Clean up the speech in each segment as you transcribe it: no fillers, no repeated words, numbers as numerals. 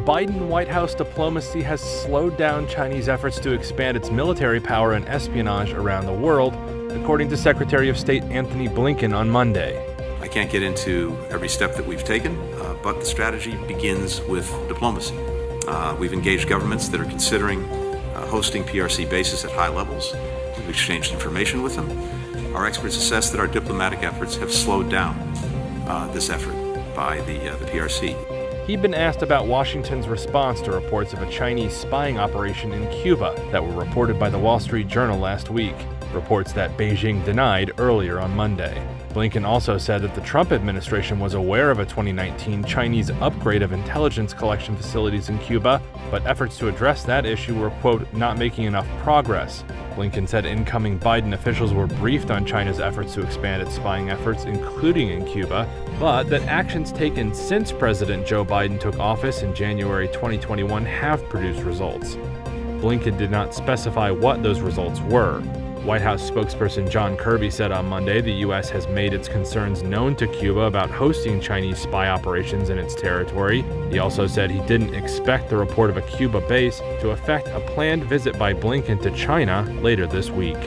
Biden White House diplomacy has slowed down Chinese efforts to expand its military power and espionage around the world, according to Secretary of State Antony Blinken on Monday. I can't get into every step that we've taken, but the strategy begins with diplomacy. We've engaged governments that are considering hosting PRC bases at high levels. We've exchanged information with them. Our experts assess that our diplomatic efforts have slowed down this effort by the PRC. He'd been asked about Washington's response to reports of a Chinese spying operation in Cuba that were reported by the Wall Street Journal last week, reports that Beijing denied earlier on Monday. Blinken also said that the Trump administration was aware of a 2019 Chinese upgrade of intelligence collection facilities in Cuba, but efforts to address that issue were, quote, not making enough progress. Blinken said incoming Biden officials were briefed on China's efforts to expand its spying efforts, including in Cuba, but that actions taken since President Joe Biden took office in January 2021 have produced results. Blinken did not specify what those results were. White House spokesperson John Kirby said on Monday the U.S. has made its concerns known to Cuba about hosting Chinese spy operations in its territory. He also said he didn't expect the report of a Cuba base to affect a planned visit by Blinken to China later this week.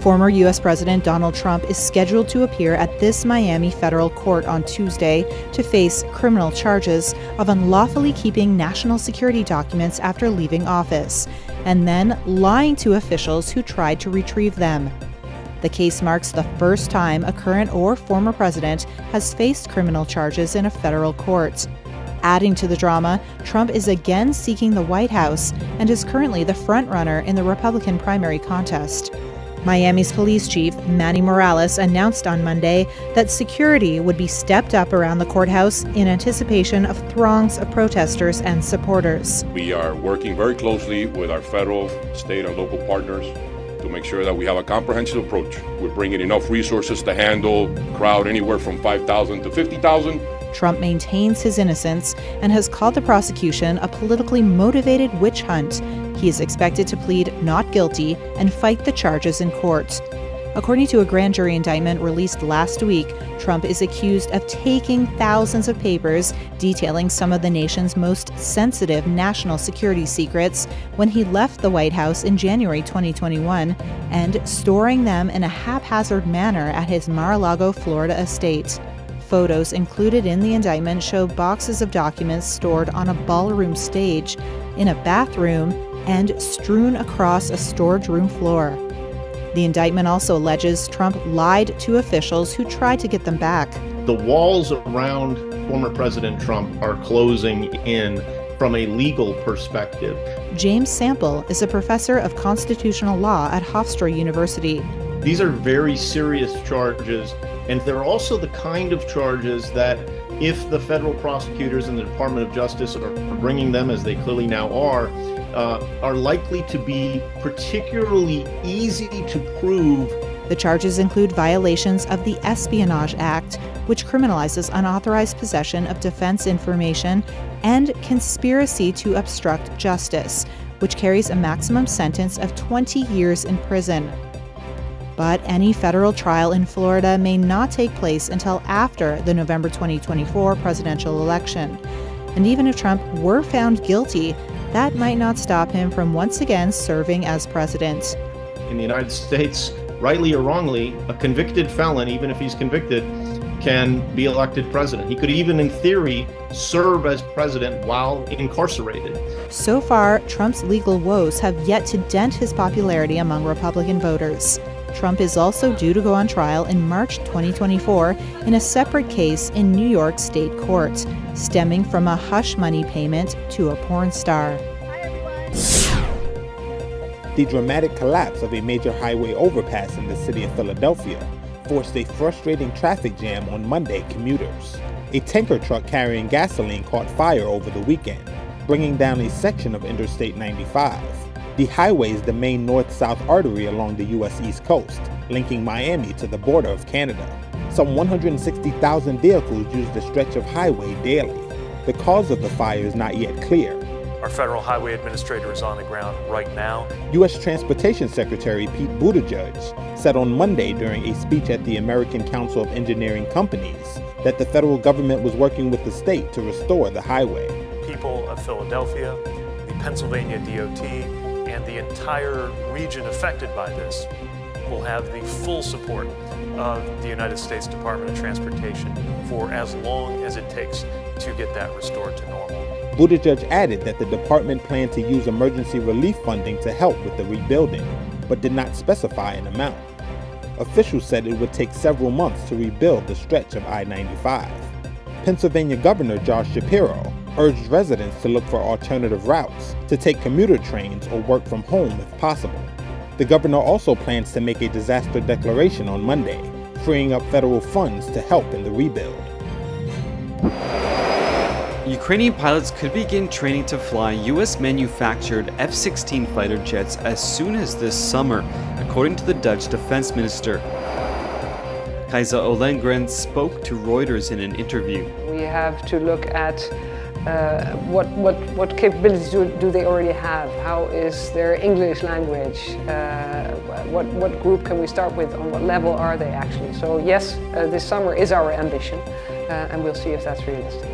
Former U.S. President Donald Trump is scheduled to appear at this Miami federal court on Tuesday to face criminal charges of unlawfully keeping national security documents after leaving office, and then lying to officials who tried to retrieve them. The case marks the first time a current or former president has faced criminal charges in a federal court. Adding to the drama, Trump is again seeking the White House and is currently the frontrunner in the Republican primary contest. Miami's police chief, Manny Morales, announced on Monday that security would be stepped up around the courthouse in anticipation of throngs of protesters and supporters. We are working very closely with our federal, state, and local partners to make sure that we have a comprehensive approach. We're bringing enough resources to handle a crowd anywhere from 5,000 to 50,000. Trump maintains his innocence and has called the prosecution a politically motivated witch hunt. He is expected to plead not guilty and fight the charges in court. According to a grand jury indictment released last week, Trump is accused of taking thousands of papers detailing some of the nation's most sensitive national security secrets when he left the White House in January 2021 and storing them in a haphazard manner at his Mar-a-Lago, Florida estate. Photos included in the indictment show boxes of documents stored on a ballroom stage, in a bathroom, and strewn across a storage room floor. The indictment also alleges Trump lied to officials who tried to get them back. The walls around former President Trump are closing in from a legal perspective. James Sample is a professor of constitutional law at Hofstra University. These are very serious charges, and they're also the kind of charges that if the federal prosecutors and the Department of Justice are bringing them, as they clearly now are likely to be particularly easy to prove. The charges include violations of the Espionage Act, which criminalizes unauthorized possession of defense information, and conspiracy to obstruct justice, which carries a maximum sentence of 20 years in prison. But any federal trial in Florida may not take place until after the November 2024 presidential election. And even if Trump were found guilty, that might not stop him from once again serving as president. In the United States, rightly or wrongly, a convicted felon, even if he's convicted, can be elected president. He could even, in theory, serve as president while incarcerated. So far, Trump's legal woes have yet to dent his popularity among Republican voters. Trump is also due to go on trial in March 2024 in a separate case in New York State Court, stemming from a hush money payment to a porn star. The dramatic collapse of a major highway overpass in the city of Philadelphia forced a frustrating traffic jam on Monday commuters. A tanker truck carrying gasoline caught fire over the weekend, bringing down a section of Interstate 95. The highway is the main north-south artery along the U.S. East Coast, linking Miami to the border of Canada. Some 160,000 vehicles use the stretch of highway daily. The cause of the fire is not yet clear. Our Federal Highway Administrator is on the ground right now. U.S. Transportation Secretary Pete Buttigieg said on Monday during a speech at the American Council of Engineering Companies that the federal government was working with the state to restore the highway. People of Philadelphia, the Pennsylvania DOT, and the entire region affected by this will have the full support of the United States Department of Transportation for as long as it takes to get that restored to normal. Buttigieg added that the department planned to use emergency relief funding to help with the rebuilding, but did not specify an amount. Officials said it would take several months to rebuild the stretch of I-95. Pennsylvania Governor Josh Shapiro urged residents to look for alternative routes, to take commuter trains or work from home if possible. The governor also plans to make a disaster declaration on Monday, freeing up federal funds to help in the rebuild. Ukrainian pilots could begin training to fly US-manufactured F-16 fighter jets as soon as this summer, according to the Dutch defense minister. Kajsa Ollengren spoke to Reuters in an interview. We have to look at what capabilities do they already have? How is their English language? What group can we start with? On what level are they actually? So yes, this summer is our ambition, and we'll see if that's realistic.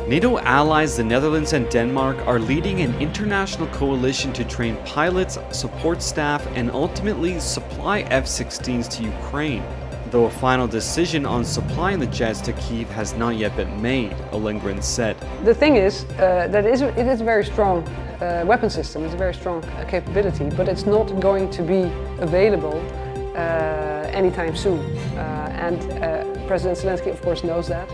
NATO allies, the Netherlands and Denmark, are leading an international coalition to train pilots, support staff, and ultimately supply F-16s to Ukraine. Though a final decision on supplying the jets to Kyiv has not yet been made, Ollengren said. The thing is that it is a very strong weapon system, it's a very strong capability, but it's not going to be available anytime soon. And President Zelensky, of course, knows that.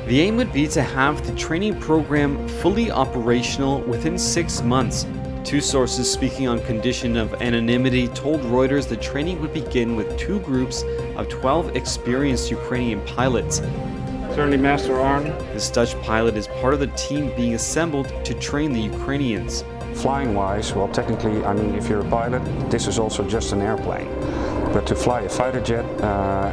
The aim would be to have the training program fully operational within 6 months. Two sources speaking on condition of anonymity told Reuters the training would begin with 2 groups of 12 experienced Ukrainian pilots. Certainly, Master Arm. This Dutch pilot is part of the team being assembled to train the Ukrainians. Flying-wise, well, technically, I mean, if you're a pilot, this is also just an airplane. But to fly a fighter jet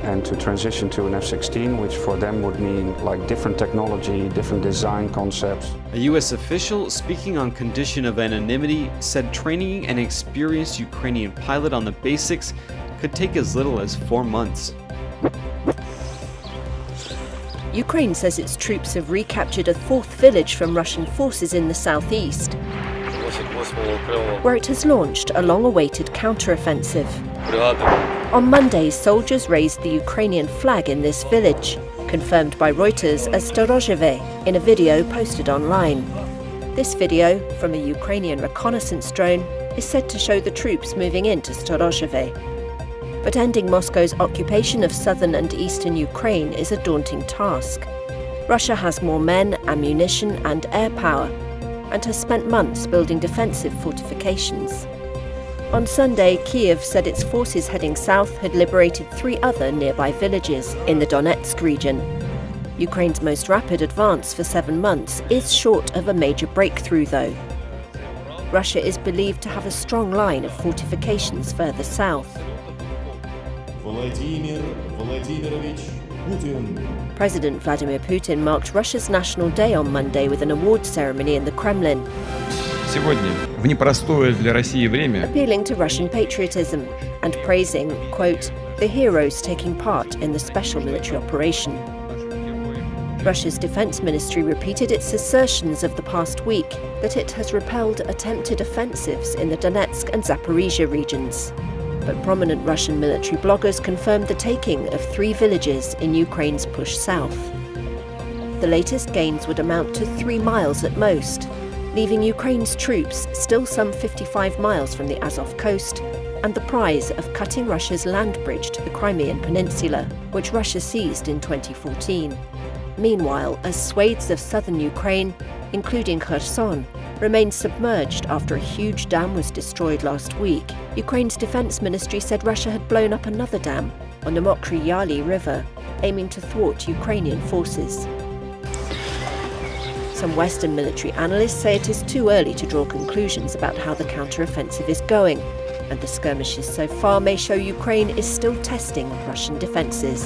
and to transition to an F-16, which for them would mean like different technology, different design concepts. A U.S. official speaking on condition of anonymity said training an experienced Ukrainian pilot on the basics could take as little as 4 months. Ukraine says its troops have recaptured a 4th village from Russian forces in the southeast, where it has launched a long-awaited counteroffensive. On Monday, soldiers raised the Ukrainian flag in this village, confirmed by Reuters as Storozheve in a video posted online. This video, from a Ukrainian reconnaissance drone, is said to show the troops moving into Storozheve. But ending Moscow's occupation of southern and eastern Ukraine is a daunting task. Russia has more men, ammunition and air power, and has spent months building defensive fortifications. On Sunday, Kyiv said its forces heading south had liberated 3 other nearby villages in the Donetsk region. Ukraine's most rapid advance for 7 months is short of a major breakthrough, though. Russia is believed to have a strong line of fortifications further south. President Vladimir Putin marked Russia's National Day on Monday with an awards ceremony in the Kremlin, appealing to Russian patriotism and praising, quote, the heroes taking part in the special military operation. Russia's defense ministry repeated its assertions of the past week that it has repelled attempted offensives in the Donetsk and Zaporizhia regions. But prominent Russian military bloggers confirmed the taking of 3 villages in Ukraine's push south. The latest gains would amount to 3 miles at most, leaving Ukraine's troops still some 55 miles from the Azov coast and the prize of cutting Russia's land bridge to the Crimean Peninsula, which Russia seized in 2014. Meanwhile, as swathes of southern Ukraine, including Kherson, remain submerged after a huge dam was destroyed last week, Ukraine's defense ministry said Russia had blown up another dam on the Mokry Yali River, aiming to thwart Ukrainian forces. Some Western military analysts say it is too early to draw conclusions about how the counteroffensive is going, and the skirmishes so far may show Ukraine is still testing Russian defenses.